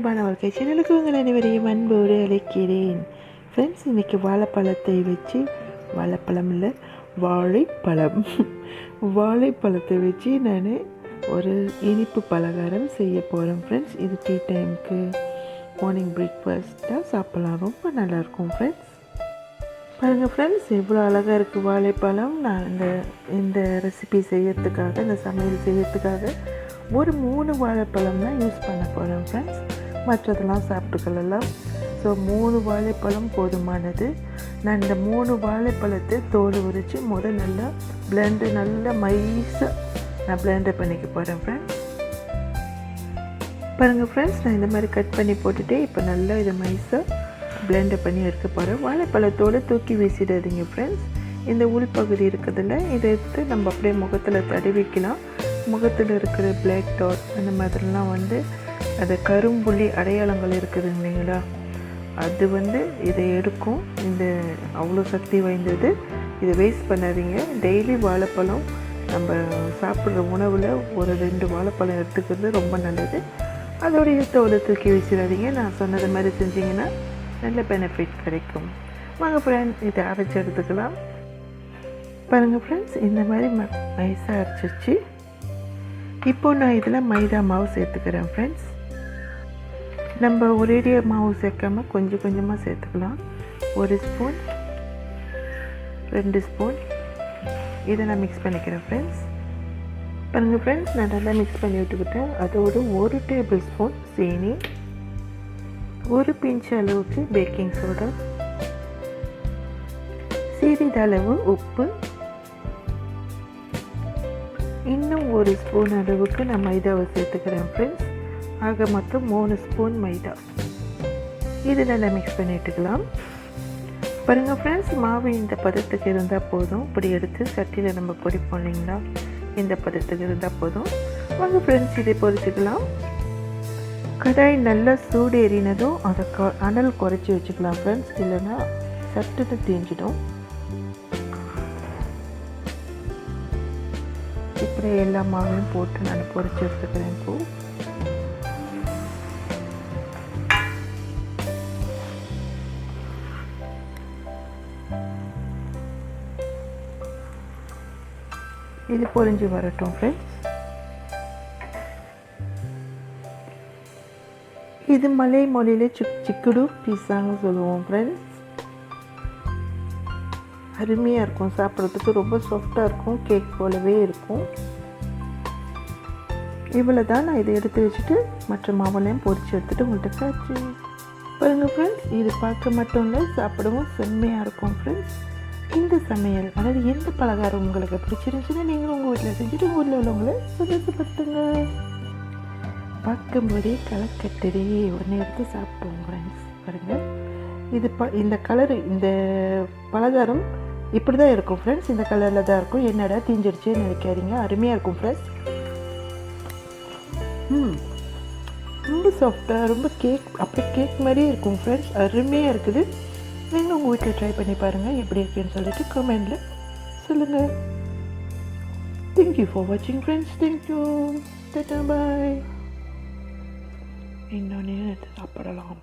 இயல்பான வாழ்க்கை சேனலுக்கு உங்கள் அனைவரையும் அன்போடு அழைக்கிறேன். ஃப்ரெண்ட்ஸ், இன்றைக்கி வாழைப்பழத்தை வச்சு வாழைப்பழம் இல்லை வாழைப்பழத்தை வச்சு நான் ஒரு இனிப்பு பலகாரம் செய்ய போகிறேன். ஃப்ரெண்ட்ஸ், இது டீ டைமுக்கு மார்னிங் பிரேக்ஃபாஸ்ட்டாக சாப்பிட்லாம். ரொம்ப நல்லாயிருக்கும். ஃப்ரெண்ட்ஸ், பாருங்கள் ஃப்ரெண்ட்ஸ், எவ்வளோ அழகாக இருக்குது வாழைப்பழம். நான் இந்த ரெசிபி செய்யறதுக்காக, இந்த சமையல் செய்யறதுக்காக ஒரு 3 வாழைப்பழம் தான் யூஸ் பண்ண போகிறேன். ஃப்ரெண்ட்ஸ், மற்றதெல்லாம் சாப்பிட்டுக்கலாம். ஸோ 3 வாழைப்பழம் போதுமானது. நான் இந்த 3 வாழைப்பழத்தை தோல் உரித்து நல்லா மைஸாக நான் பிளெண்டர் பண்ணிக்க போகிறேன். ஃப்ரெண்ட்ஸ், பாருங்கள் ஃப்ரெண்ட்ஸ், நான் இந்த மாதிரி கட் பண்ணி போட்டுட்டு இப்போ நல்லா இதை மைஸாக பிளெண்டர் பண்ணி எடுக்க போகிறேன். வாழைப்பழத்தோடு தூக்கி வீசிடாதீங்க ஃப்ரெண்ட்ஸ். இந்த உள்பகுதி இருக்கிறதுல இதை எடுத்து நம்ம அப்படியே முகத்தில் தடவிக்கலாம். முகத்தில் இருக்கிற பிளாக் டாட் அந்த மாதிரிலாம் அது கரும்புள்ளி அடையாளங்கள் இருக்குது இல்லைங்களா, அது இதை எடுக்கும். இந்த அவ்வளோ சக்தி வாய்ந்தது. இதை வேஸ்ட் பண்ணாதீங்க. டெய்லி வாழைப்பழம் நம்ம சாப்பிட்ற உணவில் ஒரு 2 வாழைப்பழம் எடுத்துக்கிறது ரொம்ப நல்லது. அதோடைய தோலை தூக்கி வீசிடாதீங்க. நான் சொன்னது மாதிரி செஞ்சிங்கன்னா நல்ல பெனிஃபிட் கிடைக்கும். வாங்க ஃப்ரெண்ட்ஸ், இதை அரைச்சி எடுத்துக்கலாம். பாருங்கள் ஃப்ரெண்ட்ஸ், இந்த மாதிரி நைஸாக அரைச்சிச்சு. இப்போது நான் இதில் மைதா மாவு சேர்த்துக்கிறேன். ஃப்ரெண்ட்ஸ், நம்ம ஒரேடியாக மாவு சேர்க்காமல் கொஞ்சம் கொஞ்சமாக சேர்த்துக்கலாம். 1 ஸ்பூன், 2 ஸ்பூன் இதை நான் மிக்ஸ் பண்ணிக்கிறேன். ஃப்ரெண்ட்ஸ், பாருங்கள் ஃப்ரெண்ட்ஸ், நான் நல்லா மிக்ஸ் பண்ணி விட்டுக்கிட்டேன். அதோடு 1 டேபிள் ஸ்பூன் சீனி, 1 பிஞ்ச் அளவுக்கு பேக்கிங் சோடா, சிறிதளவு உப்பு, இன்னும் 1 ஸ்பூன் அளவுக்கு நான் மைதாவை சேர்த்துக்கிறேன். ஃப்ரெண்ட்ஸ், ஆக மொத்தம் 3 ஸ்பூன் மைதா. இது நல்லா மிக்ஸ் பண்ணிட்டுக்கலாம். பாருங்கள் ஃப்ரெண்ட்ஸ், மாவு இந்த பதத்துக்கு இருந்தால் போதும். இப்படி எடுத்து சட்டியில் நம்ம பொரிப்போம் இல்லைங்களா, இந்த பதத்துக்கு இருந்தால் போதும். வாங்க ஃப்ரெண்ட்ஸ், இதை பொரிச்சுக்கலாம். கடாய் நல்லா சூடு ஏறினதும் அதை அனல் குறைச்சி வச்சுக்கலாம். ஃப்ரெண்ட்ஸ், இல்லைன்னா சட்டுன்னு தீஞ்சிடும். இப்படி எல்லா மாவையும் போட்டு நான் பொரிச்சு எடுத்துக்கிறேன். இப்போது இது பொரிஞ்சு வரட்டும். ஃப்ரெண்ட்ஸ், இது மலை மொழியில் சிக்குடு பீஸாங்க சொல்லுவோம். ஃப்ரெண்ட்ஸ், அருமையாக இருக்கும். சாப்பிட்றதுக்கு ரொம்ப சாஃப்டாக இருக்கும். கேக் போலவே இருக்கும். இவ்வளோ தான். நான் இதை எடுத்து வச்சுட்டு மற்ற மாவுலையும் பொரிச்சு எடுத்துகிட்டு உங்கள்கிட்ட காய்ச்சி பாருங்கள். ஃப்ரெண்ட்ஸ், இது பார்க்க மட்டும் இல்லை, சாப்பிடவும் செம்மையாக இருக்கும். ஃப்ரெண்ட்ஸ், இந்த சமையல் அதாவது எந்த பலகாரம் உங்களுக்கு பிடிச்சிருந்துச்சுன்னா நீங்களும் உங்கள் வீட்டில் செஞ்சுட்டு உங்கள் ஊரில் உள்ளவங்களை சந்தோஷப்படுத்துங்க. பார்க்கும்போதே கலக்கட்டதே ஒன்று எடுத்து சாப்பிடுவோம். ஃப்ரெண்ட்ஸ், பாருங்கள், இது இந்த கலரு, இந்த பலகாரம் இப்படி தான் இருக்கும். ஃப்ரெண்ட்ஸ், இந்த கலரில் தான் இருக்கும். என்னடா தீஞ்சிடுச்சுன்னு நினைக்காதீங்க, அருமையாக இருக்கும். ஃப்ரெண்ட்ஸ், ரொம்ப சாஃப்டாக, ரொம்ப அப்படியே கேக் மாதிரியே இருக்கும். ஃப்ரெண்ட்ஸ், அருமையாக இருக்குது. நீங்கள் உங்கள் வீட்டில் ட்ரை பண்ணி பாருங்கள், எப்படி இருக்குன்னு சொல்லிட்டு கமெண்டில் சொல்லுங்கள். தேங்க்யூ ஃபார் வாட்சிங் ஃப்ரெண்ட்ஸ். தேங்க்யூ. டாடா, பாய். இன்னொன்று சாப்பிடலாம்.